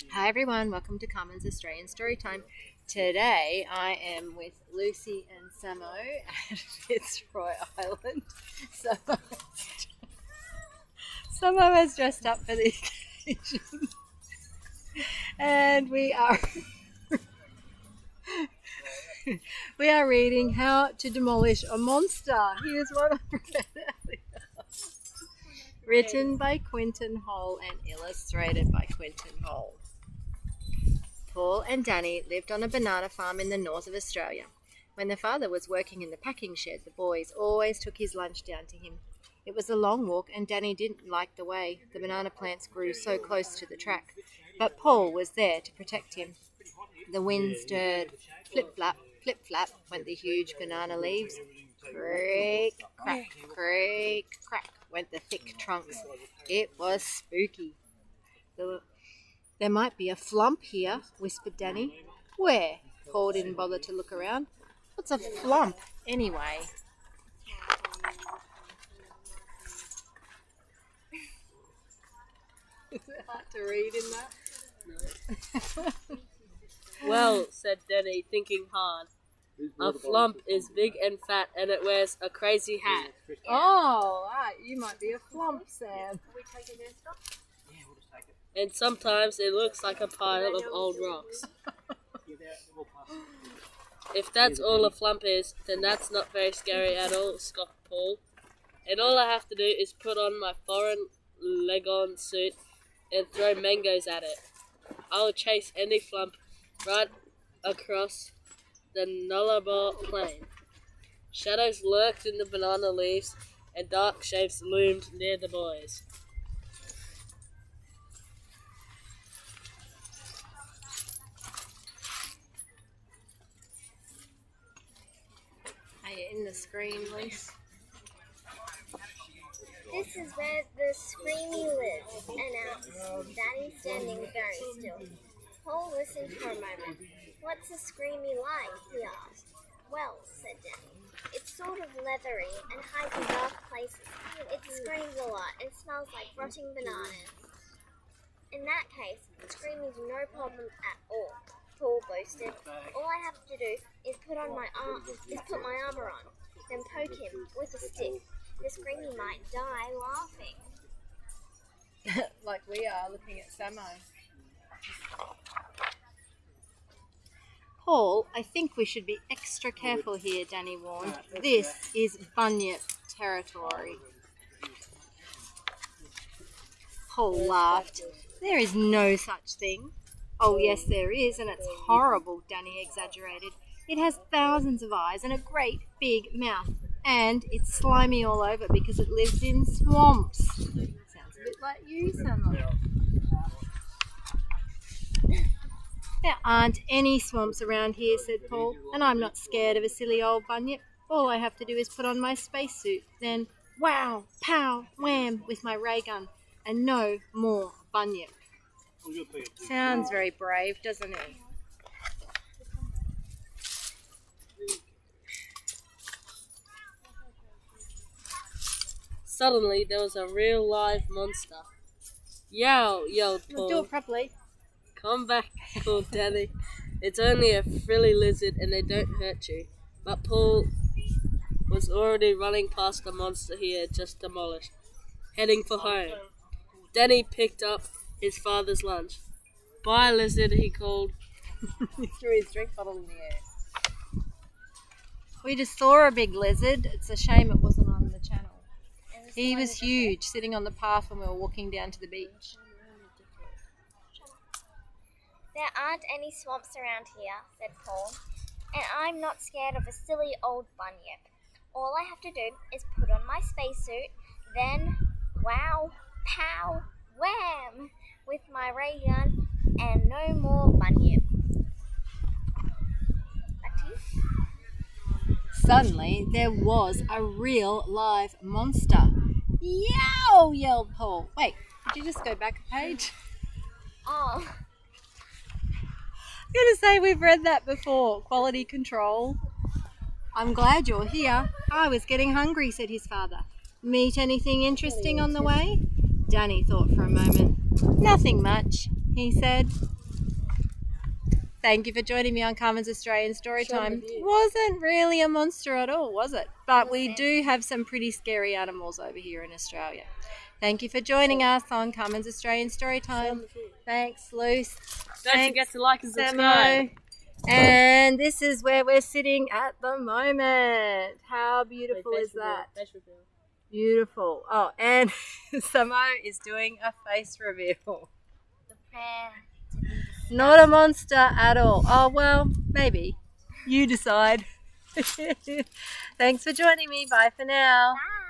Hi everyone, welcome to Carmen's Australian Storytime. Today I am with Lucy and Sammo at Fitzroy Island. Sammo has dressed up for the occasion and we are reading How to Demolish a Monster. Here's what I read earlier. Written by Quentin Hall and illustrated by Quentin Hall. Paul and Danny lived on a banana farm in the north of Australia. When their father was working in the packing shed, the boys always took his lunch down to him. It was a long walk and Danny didn't like the way the banana plants grew so close to the track. But Paul was there to protect him. The wind stirred. Flip-flap, flip-flap went the huge banana leaves. Creak, crack went the thick trunks. It was spooky. There might be a flump here, whispered Danny. Where? Paul didn't bother to look around. What's a flump, anyway? Is it hard to read in that? No. Well, said Danny, thinking hard. A flump is big and fat and it wears a crazy hat. Oh, right. You might be a flump, Sam. Are we taking their stuff? Yeah, we'll just take it. And sometimes it looks like a pile of old rocks. We'll pass it. If that's all a flump is, then that's not very scary at all, scoffed Paul. And all I have to do is put on my foreign leg-on suit and throw mangoes at it. I'll chase any flump right across the Nullarbor plain. Shadows lurked in the banana leaves and dark shapes loomed near the boys. Are you in the screen, Lise? This is where the Screamy lives, announced Danny, standing very still. Paul listened for a moment. What's a Screamy like? He asked. Well, said Danny, it's sort of leathery and hides in dark places. It screams a lot and smells like rotting bananas. In that case, Screamy's no problem at all, Paul boasted. All I have to do is put my armor on, then poke him with a stick. The Screamy might die laughing. Like we are looking at Sammo. Paul, I think we should be extra careful here, Danny warned. This is bunyip territory. Paul laughed. There is no such thing. Oh, yes, there is, and it's horrible, Danny exaggerated. It has thousands of eyes and a great big mouth. And it's slimy all over because it lives in swamps. Sounds a bit like you, Sammo. There aren't any swamps around here, said Paul, and I'm not scared of a silly old bunyip. All I have to do is put on my spacesuit, then wow, pow, wham with my ray gun, and no more bunyip. Sounds very brave, doesn't it? Suddenly, there was a real live monster. Yow, yelled Paul. Do it properly. Come back, called Danny. It's only a frilly lizard and they don't hurt you. But Paul was already running past the monster he had just demolished, heading for home. Danny picked up his father's lunch. Bye, lizard, he called. He threw his drink bottle in the air. We just saw a big lizard. It's a shame it wasn't on the channel. He was huge, sitting on the path when we were walking down to the beach. There aren't any swamps around here, said Paul, and I'm not scared of a silly old bunyip. All I have to do is put on my spacesuit, then wow, pow, wham with my ray gun, and no more bunyip. Back to you. Suddenly, there was a real live monster. Yow! Yelled Paul. Wait, did you just go back a page? Oh. I'm going to say we've read that before. Quality control. I'm glad you're here. I was getting hungry, said his father. Meet anything interesting on the way? Danny thought for a moment. Nothing much. he said. Thank you for joining me on Carmen's Australian Storytime. Wasn't really a monster at all, was it? But we do have some pretty scary animals over here in Australia. Thank you for joining us on Carmen's Australian Storytime. Thanks, Luce. Don't forget to like and subscribe. Sammo. And this is where we're sitting at the moment. How beautiful is that? Beautiful. Oh, and Sammo is doing a face reveal. The prayer. Not a monster at all. Oh, well, maybe. You decide. Thanks for joining me. Bye for now. Bye.